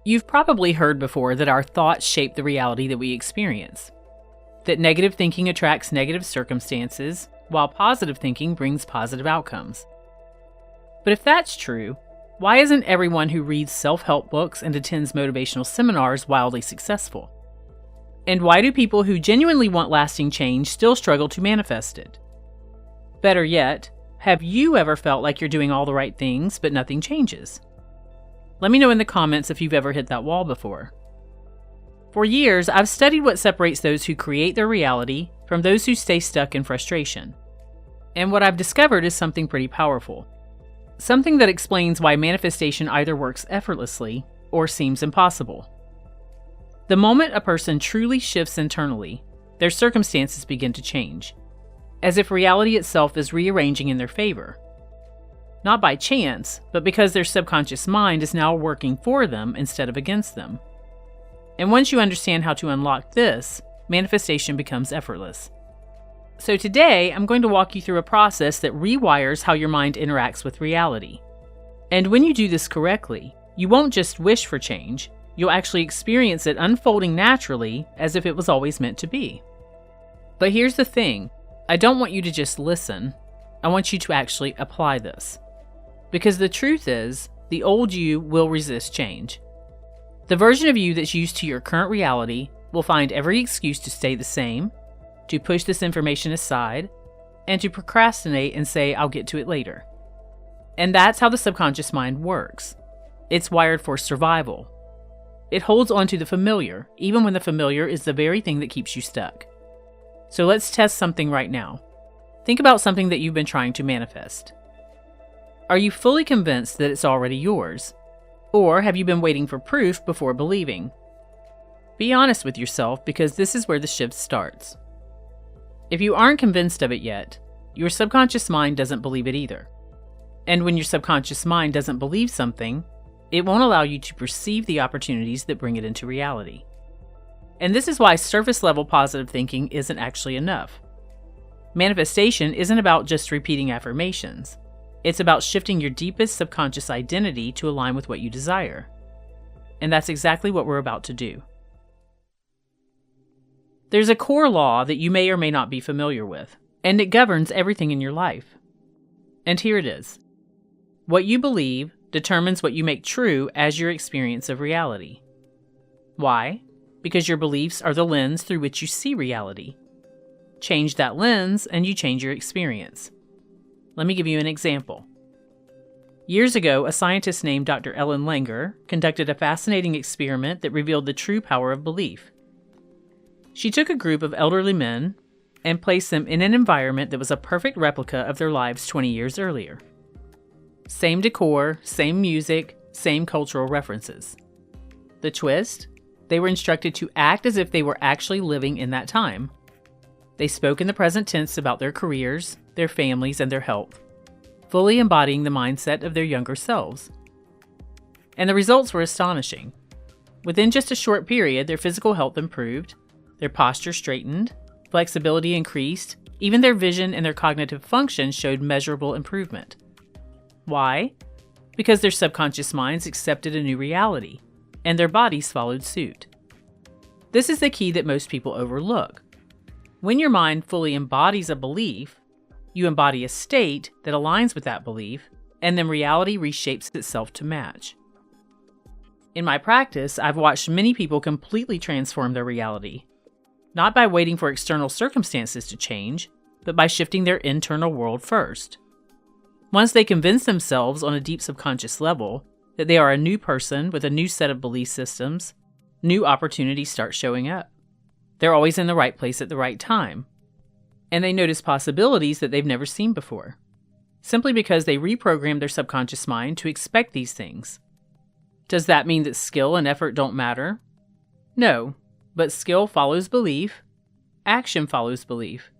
You've probably heard before that our thoughts shape the reality that we experience, that negative thinking attracts negative circumstances, while positive thinking brings positive outcomes. But if that's true, why isn't everyone who reads self-help books and attends motivational seminars wildly successful? And why do people who genuinely want lasting change still struggle to manifest it? Better yet, have you ever felt like you're doing all the right things, but nothing changes? Let me know in the comments if you've ever hit that wall before. For years, I've studied what separates those who create their reality from those who stay stuck in frustration. And what I've discovered is something pretty powerful. Something that explains why manifestation either works effortlessly or seems impossible. The moment a person truly shifts internally, their circumstances begin to change, as if reality itself is rearranging in their favor. Not by chance, but because their subconscious mind is now working for them instead of against them. And once you understand how to unlock this, manifestation becomes effortless. So today, I'm going to walk you through a process that rewires how your mind interacts with reality. And when you do this correctly, you won't just wish for change, you'll actually experience it unfolding naturally as if it was always meant to be. But here's the thing, I don't want you to just listen, I want you to actually apply this. Because the truth is, the old you will resist change. The version of you that's used to your current reality will find every excuse to stay the same, to push this information aside, and to procrastinate and say, I'll get to it later. And that's how the subconscious mind works. It's wired for survival. It holds on to the familiar, even when the familiar is the very thing that keeps you stuck. So let's test something right now. Think about something that you've been trying to manifest. Are you fully convinced that it's already yours? Or have you been waiting for proof before believing? Be honest with yourself, because this is where the shift starts. If you aren't convinced of it yet, your subconscious mind doesn't believe it either. And when your subconscious mind doesn't believe something, it won't allow you to perceive the opportunities that bring it into reality. And this is why surface-level positive thinking isn't actually enough. Manifestation isn't about just repeating affirmations. It's about shifting your deepest subconscious identity to align with what you desire. And that's exactly what we're about to do. There's a core law that you may or may not be familiar with, and it governs everything in your life. And here it is. What you believe determines what you make true as your experience of reality. Why? Because your beliefs are the lens through which you see reality. Change that lens and you change your experience. Let me give you an example. Years ago, a scientist named Dr. Ellen Langer conducted a fascinating experiment that revealed the true power of belief. She took a group of elderly men and placed them in an environment that was a perfect replica of their lives 20 years earlier. Same decor, same music, same cultural references. The twist? They were instructed to act as if they were actually living in that time. They spoke in the present tense about their careers, their families, and their health, fully embodying the mindset of their younger selves. And the results were astonishing. Within just a short period, their physical health improved, their posture straightened, flexibility increased, even their vision and their cognitive function showed measurable improvement. Why? Because their subconscious minds accepted a new reality, and their bodies followed suit. This is the key that most people overlook. When your mind fully embodies a belief, you embody a state that aligns with that belief, and then reality reshapes itself to match. In my practice, I've watched many people completely transform their reality, not by waiting for external circumstances to change, but by shifting their internal world first. Once they convince themselves on a deep subconscious level that they are a new person with a new set of belief systems, new opportunities start showing up. They're always in the right place at the right time. And they notice possibilities that they've never seen before, simply because they reprogrammed their subconscious mind to expect these things. Does that mean that skill and effort don't matter? No, but skill follows belief, action follows belief,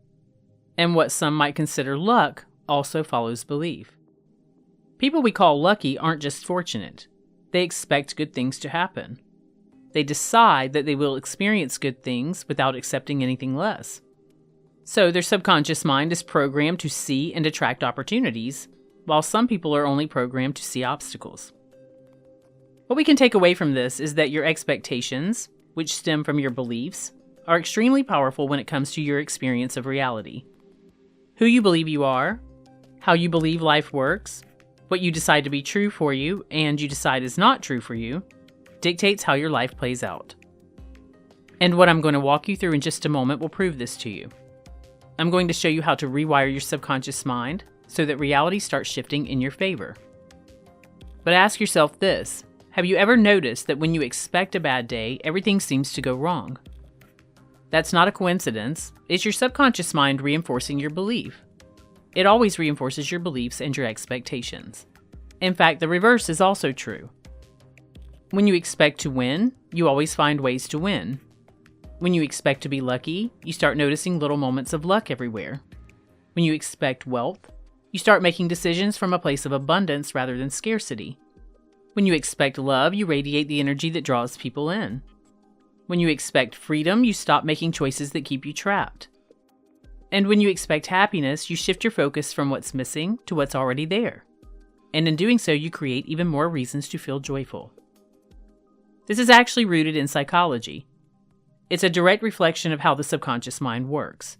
and what some might consider luck also follows belief. People we call lucky aren't just fortunate. They expect good things to happen. They decide that they will experience good things without accepting anything less. So their subconscious mind is programmed to see and attract opportunities, while some people are only programmed to see obstacles. What we can take away from this is that your expectations, which stem from your beliefs, are extremely powerful when it comes to your experience of reality. Who you believe you are, how you believe life works, what you decide to be true for you and you decide is not true for you, dictates how your life plays out. And what I'm going to walk you through in just a moment will prove this to you. I'm going to show you how to rewire your subconscious mind so that reality starts shifting in your favor. But ask yourself this: have you ever noticed that when you expect a bad day, everything seems to go wrong? That's not a coincidence. It's your subconscious mind reinforcing your belief. It always reinforces your beliefs and your expectations. In fact, the reverse is also true. When you expect to win, you always find ways to win. When you expect to be lucky, you start noticing little moments of luck everywhere. When you expect wealth, you start making decisions from a place of abundance rather than scarcity. When you expect love, you radiate the energy that draws people in. When you expect freedom, you stop making choices that keep you trapped. And when you expect happiness, you shift your focus from what's missing to what's already there. And in doing so, you create even more reasons to feel joyful. This is actually rooted in psychology. It's a direct reflection of how the subconscious mind works.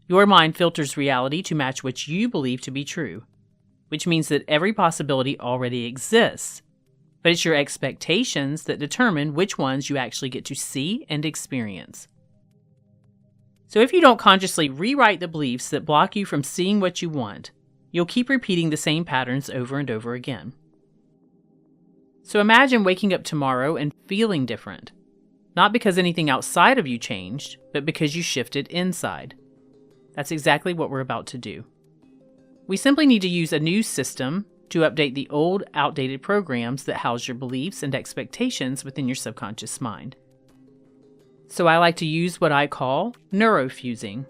Your mind filters reality to match what you believe to be true, which means that every possibility already exists, but it's your expectations that determine which ones you actually get to see and experience. So if you don't consciously rewrite the beliefs that block you from seeing what you want, you'll keep repeating the same patterns over and over again. So imagine waking up tomorrow and feeling different, not because anything outside of you changed, but because you shifted inside. That's exactly what we're about to do. We simply need to use a new system to update the old, outdated programs that house your beliefs and expectations within your subconscious mind. So I like to use what I call neurofusing,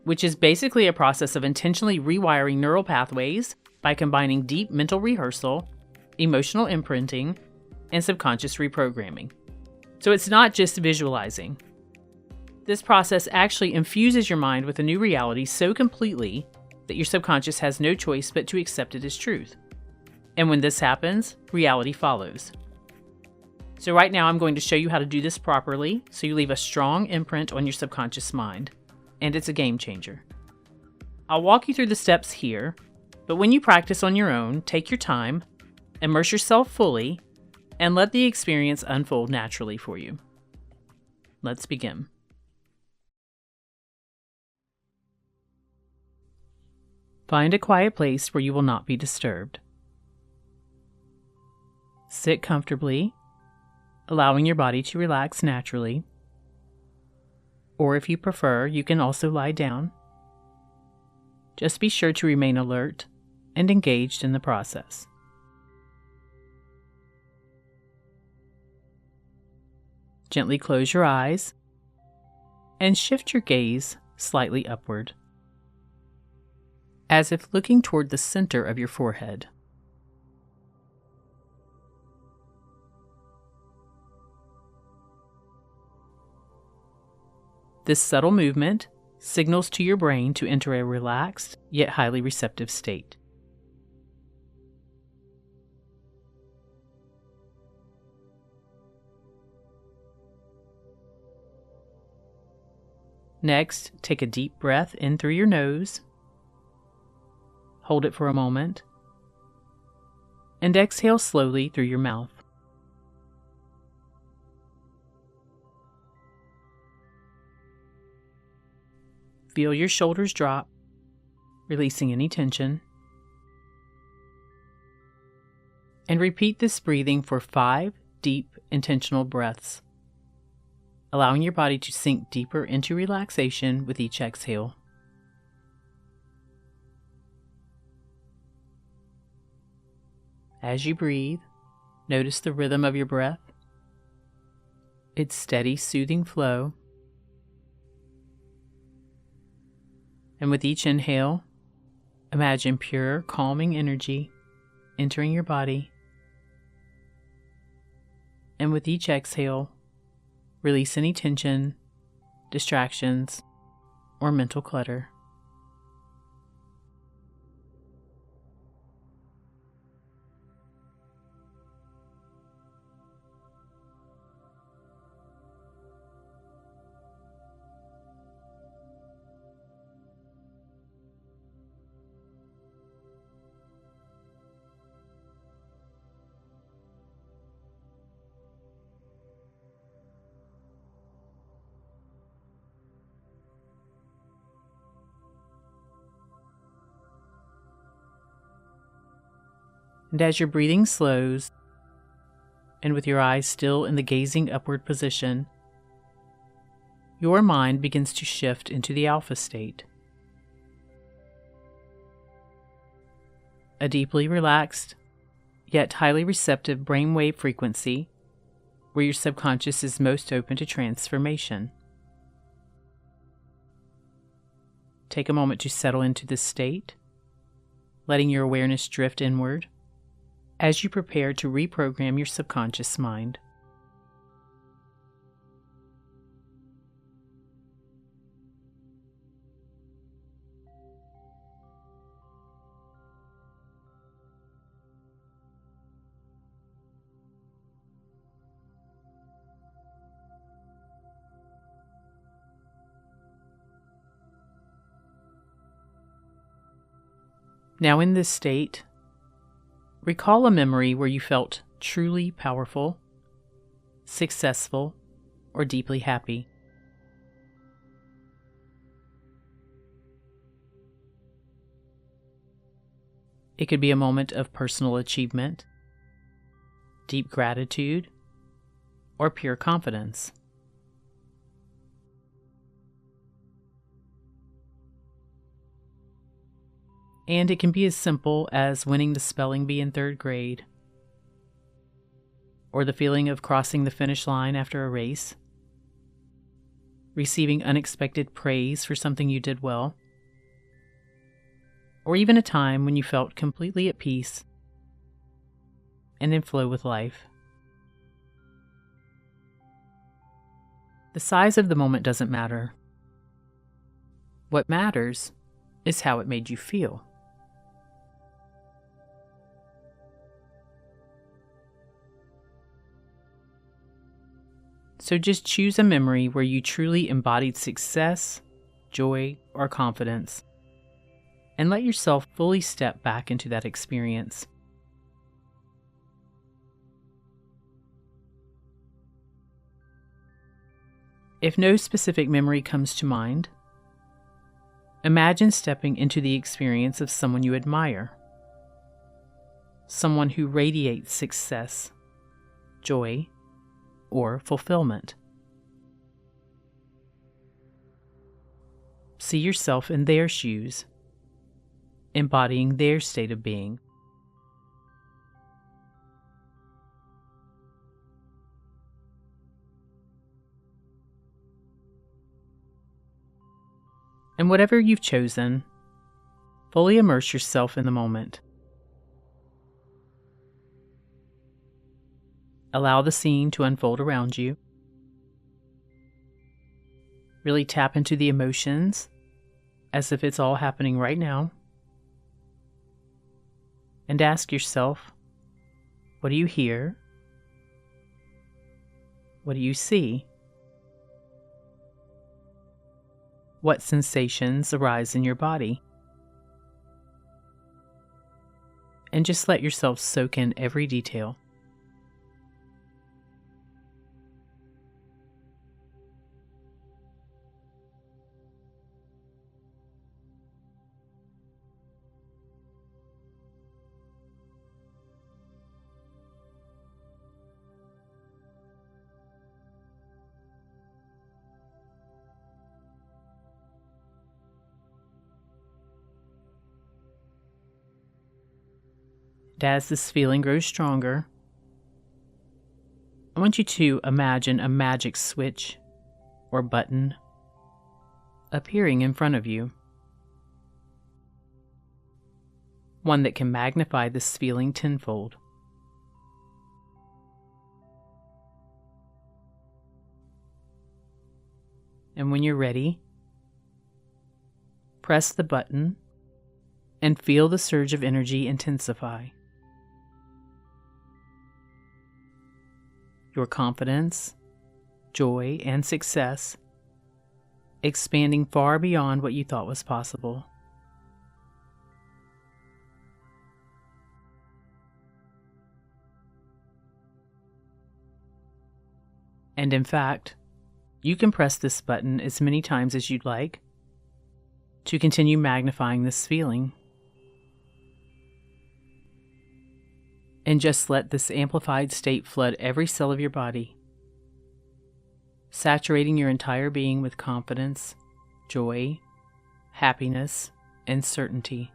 which is basically a process of intentionally rewiring neural pathways by combining deep mental rehearsal, emotional imprinting, and subconscious reprogramming. So it's not just visualizing. This process actually infuses your mind with a new reality so completely that your subconscious has no choice but to accept it as truth. And when this happens, reality follows. So right now I'm going to show you how to do this properly so you leave a strong imprint on your subconscious mind. And it's a game changer. I'll walk you through the steps here, but when you practice on your own, take your time, immerse yourself fully, and let the experience unfold naturally for you. Let's begin. Find a quiet place where you will not be disturbed. Sit comfortably, allowing your body to relax naturally. Or if you prefer, you can also lie down. Just be sure to remain alert and engaged in the process. Gently close your eyes and shift your gaze slightly upward, as if looking toward the center of your forehead. This subtle movement signals to your brain to enter a relaxed yet highly receptive state. Next, take a deep breath in through your nose. Hold it for a moment, and exhale slowly through your mouth. Feel your shoulders drop, releasing any tension. And repeat this breathing for 5 deep, intentional breaths, allowing your body to sink deeper into relaxation with each exhale. As you breathe, notice the rhythm of your breath, its steady, soothing flow. And with each inhale, imagine pure, calming energy entering your body. And with each exhale, release any tension, distractions, or mental clutter. And as your breathing slows, and with your eyes still in the gazing upward position, your mind begins to shift into the alpha state. A deeply relaxed, yet highly receptive brainwave frequency where your subconscious is most open to transformation. Take a moment to settle into this state, letting your awareness drift inward as you prepare to reprogram your subconscious mind. Now in this state, recall a memory where you felt truly powerful, successful, or deeply happy. It could be a moment of personal achievement, deep gratitude, or pure confidence. And it can be as simple as winning the spelling bee in 3rd grade, or the feeling of crossing the finish line after a race, receiving unexpected praise for something you did well, or even a time when you felt completely at peace and in flow with life. The size of the moment doesn't matter. What matters is how it made you feel. So just choose a memory where you truly embodied success, joy, or confidence, and let yourself fully step back into that experience. If no specific memory comes to mind, imagine stepping into the experience of someone you admire, someone who radiates success, joy, or fulfillment. See yourself in their shoes, embodying their state of being. And whatever you've chosen, fully immerse yourself in the moment. Allow the scene to unfold around you. Really tap into the emotions as if it's all happening right now. And ask yourself, what do you hear? What do you see? What sensations arise in your body? And just let yourself soak in every detail. And as this feeling grows stronger, I want you to imagine a magic switch or button appearing in front of you. One that can magnify this feeling tenfold. And when you're ready, press the button and feel the surge of energy intensify. Your confidence, joy, and success expanding far beyond what you thought was possible. And in fact, you can press this button as many times as you'd like to continue magnifying this feeling. And just let this amplified state flood every cell of your body, saturating your entire being with confidence, joy, happiness, and certainty.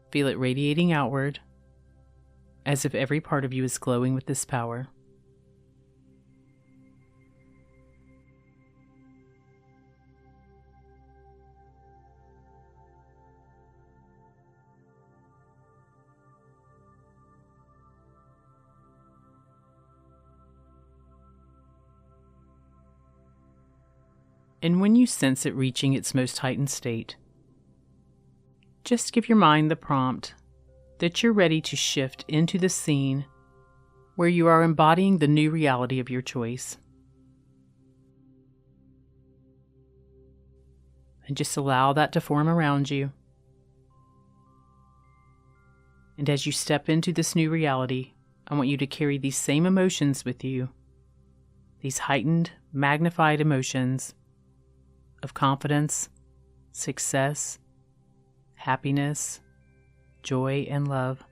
Feel it radiating outward, as if every part of you is glowing with this power. And when you sense it reaching its most heightened state, just give your mind the prompt that you're ready to shift into the scene where you are embodying the new reality of your choice. And just allow that to form around you. And as you step into this new reality, I want you to carry these same emotions with you, these heightened, magnified emotions of confidence, success, happiness, joy, and love.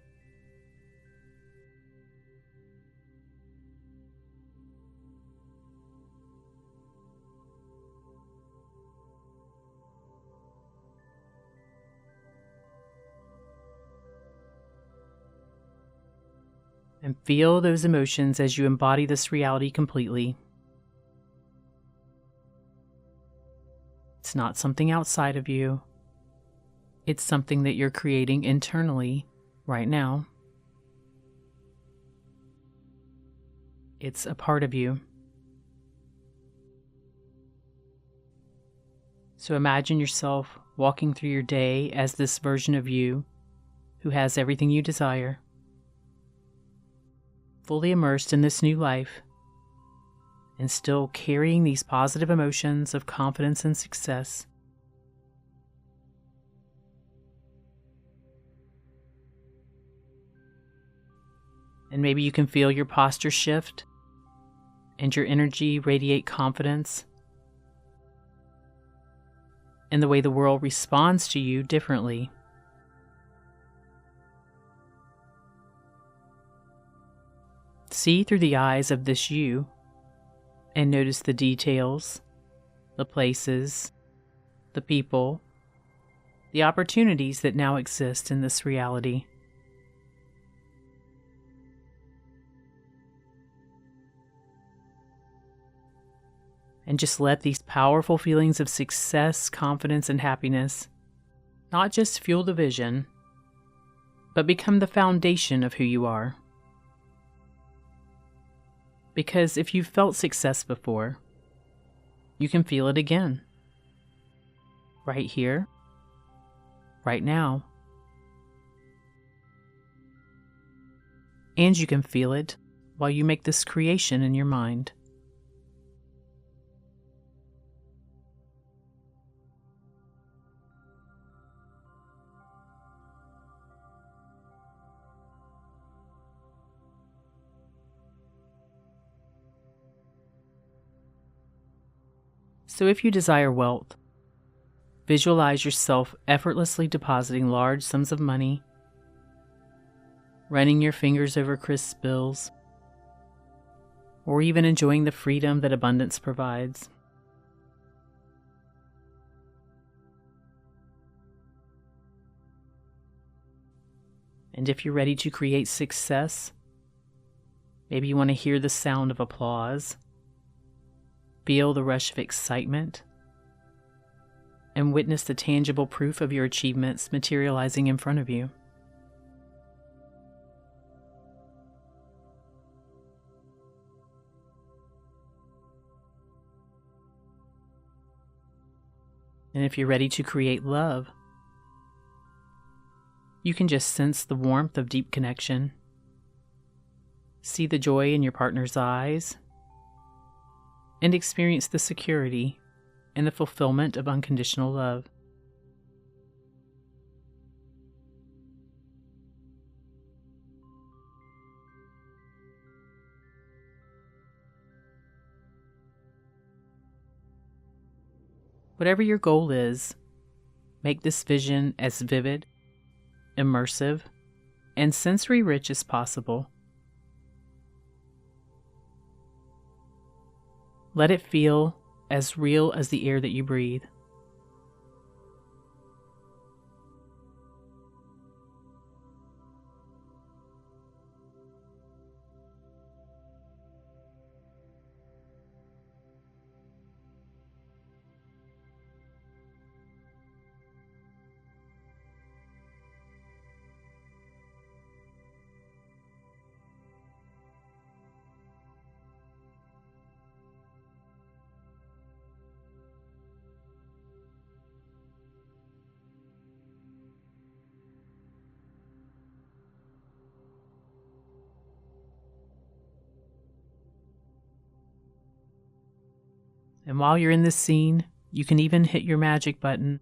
And feel those emotions as you embody this reality completely. It's not something outside of you. It's something that you're creating internally right now. It's a part of you. So imagine yourself walking through your day as this version of you who has everything you desire, fully immersed in this new life, and still carrying these positive emotions of confidence and success. And maybe you can feel your posture shift and your energy radiate confidence, and the way the world responds to you differently. See through the eyes of this you and notice the details, the places, the people, the opportunities that now exist in this reality. And just let these powerful feelings of success, confidence, and happiness not just fuel the vision, but become the foundation of who you are. Because if you've felt success before, you can feel it again. Right here, right now. And you can feel it while you make this creation in your mind. So if you desire wealth, visualize yourself effortlessly depositing large sums of money, running your fingers over crisp bills, or even enjoying the freedom that abundance provides. And if you're ready to create success, maybe you want to hear the sound of applause, feel the rush of excitement, and witness the tangible proof of your achievements materializing in front of you. And if you're ready to create love, you can just sense the warmth of deep connection, see the joy in your partner's eyes, and experience the security and the fulfillment of unconditional love. Whatever your goal is, make this vision as vivid, immersive, and sensory-rich as possible. Let it feel as real as the air that you breathe. And while you're in this scene, you can even hit your magic button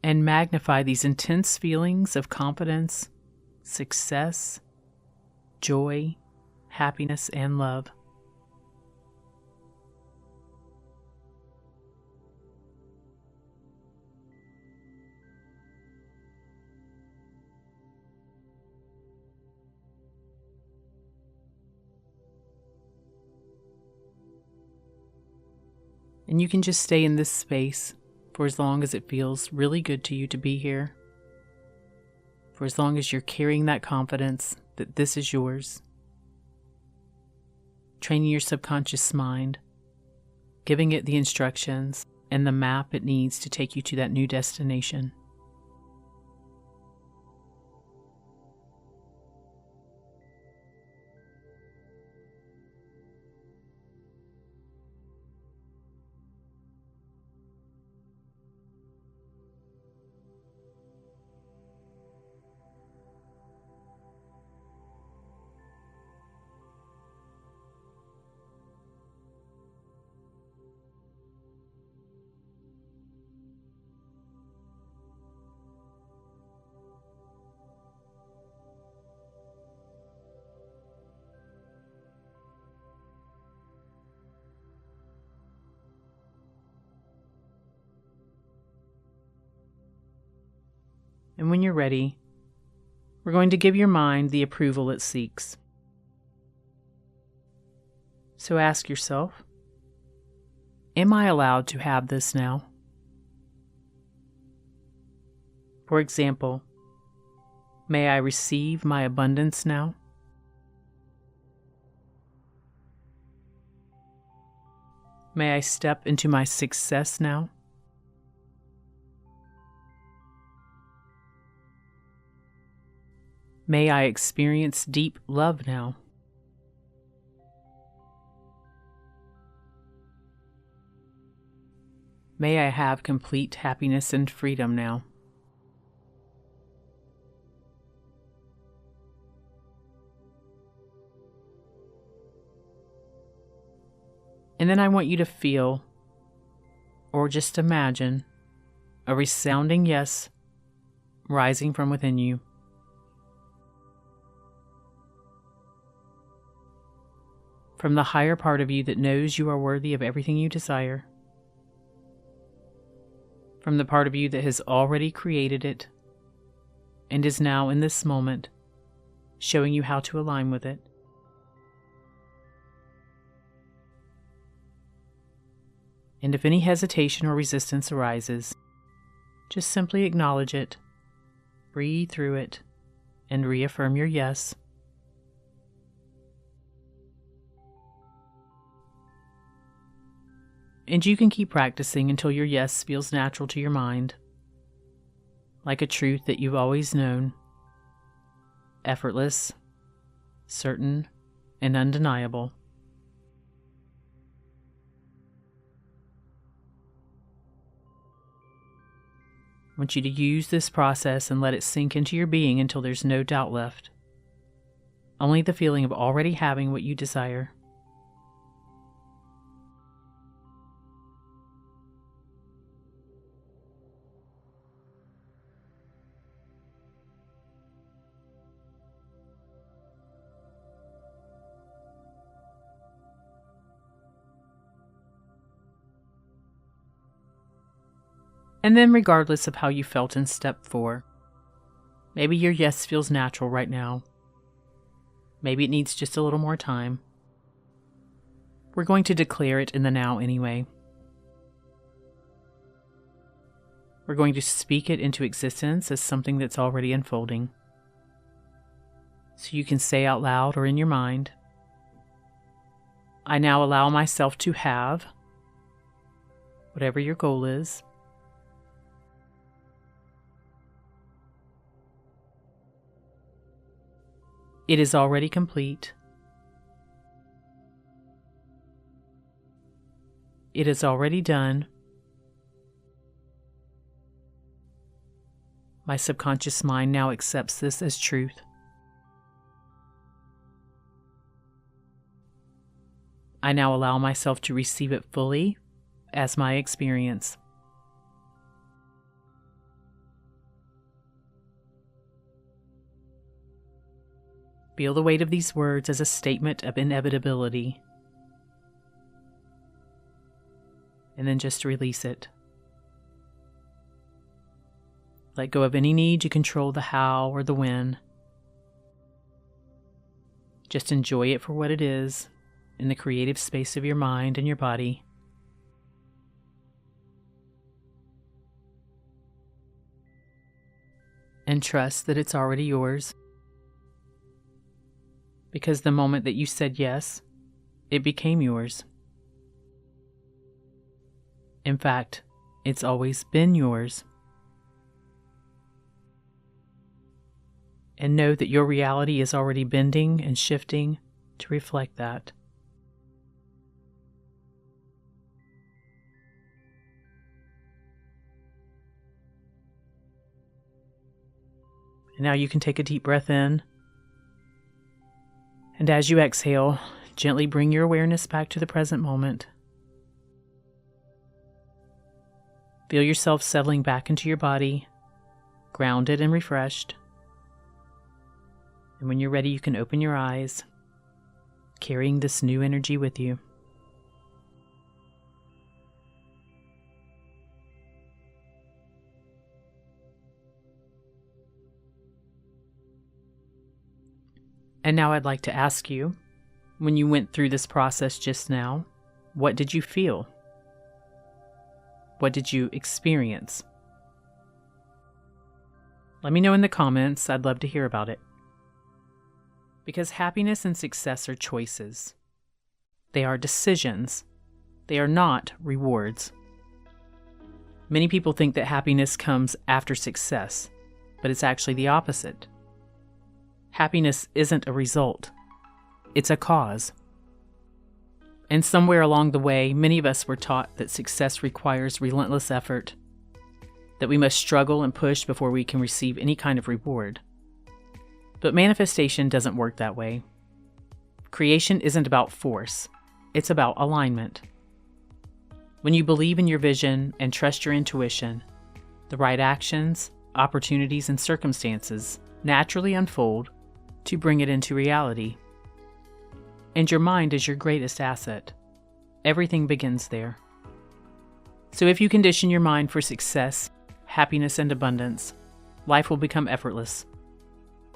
and magnify these intense feelings of confidence, success, joy, happiness, and love. And you can just stay in this space for as long as it feels really good to you to be here. For as long as you're carrying that confidence that this is yours. Training your subconscious mind, giving it the instructions and the map it needs to take you to that new destination. And when you're ready, we're going to give your mind the approval it seeks. So ask yourself, am I allowed to have this now? For example, may I receive my abundance now? May I step into my success now? May I experience deep love now? May I have complete happiness and freedom now? And then I want you to feel, or just imagine, a resounding yes rising from within you. From the higher part of you that knows you are worthy of everything you desire. From the part of you that has already created it and is now in this moment showing you how to align with it. And if any hesitation or resistance arises, just simply acknowledge it, breathe through it, and reaffirm your yes. And you can keep practicing until your yes feels natural to your mind, like a truth that you've always known, effortless, certain, and undeniable. I want you to use this process and let it sink into your being until there's no doubt left. Only the feeling of already having what you desire. And then, regardless of how you felt in step 4, maybe your yes feels natural right now. Maybe it needs just a little more time. We're going to declare it in the now anyway. We're going to speak it into existence as something that's already unfolding. So you can say out loud or in your mind, I now allow myself to have whatever your goal is. It is already complete. It is already done. My subconscious mind now accepts this as truth. I now allow myself to receive it fully as my experience. Feel the weight of these words as a statement of inevitability. And then just release it. Let go of any need to control the how or the when. Just enjoy it for what it is in the creative space of your mind and your body. And trust that it's already yours. Because the moment that you said yes, it became yours. In fact, it's always been yours. And know that your reality is already bending and shifting to reflect that. And now you can take a deep breath in. And as you exhale, gently bring your awareness back to the present moment. Feel yourself settling back into your body, grounded and refreshed. And when you're ready, you can open your eyes, carrying this new energy with you. And now I'd like to ask you, when you went through this process just now, what did you feel? What did you experience? Let me know in the comments. I'd love to hear about it. Because happiness and success are choices. They are decisions. They are not rewards. Many people think that happiness comes after success, but it's actually the opposite. Happiness isn't a result. It's a cause. And somewhere along the way, many of us were taught that success requires relentless effort, that we must struggle and push before we can receive any kind of reward. But manifestation doesn't work that way. Creation isn't about force. It's about alignment. When you believe in your vision and trust your intuition, the right actions, opportunities, and circumstances naturally unfold to bring it into reality. And your mind is your greatest asset. Everything begins there. So if you condition your mind for success, happiness, and abundance, life will become effortless.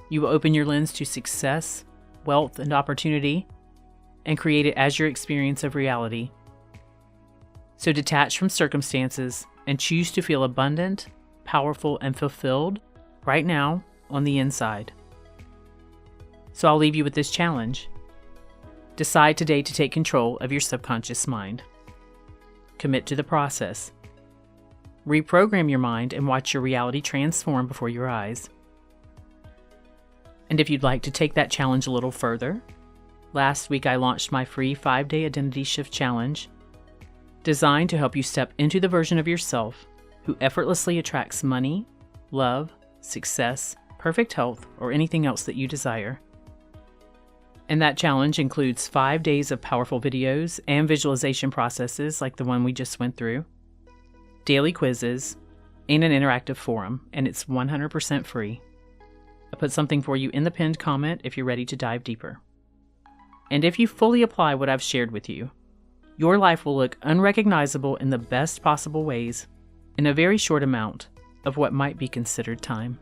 You will open your lens to success, wealth, and opportunity, and create it as your experience of reality. So detach from circumstances and choose to feel abundant, powerful, and fulfilled right now on the inside. So I'll leave you with this challenge. Decide today to take control of your subconscious mind. Commit to the process. Reprogram your mind and watch your reality transform before your eyes. And if you'd like to take that challenge a little further, last week I launched my free 5-day Identity Shift Challenge, designed to help you step into the version of yourself who effortlessly attracts money, love, success, perfect health, or anything else that you desire. And that challenge includes 5 days of powerful videos and visualization processes like the one we just went through, daily quizzes, and an interactive forum, and it's 100% free. I put something for you in the pinned comment if you're ready to dive deeper. And if you fully apply what I've shared with you, your life will look unrecognizable in the best possible ways, in a very short amount of what might be considered time.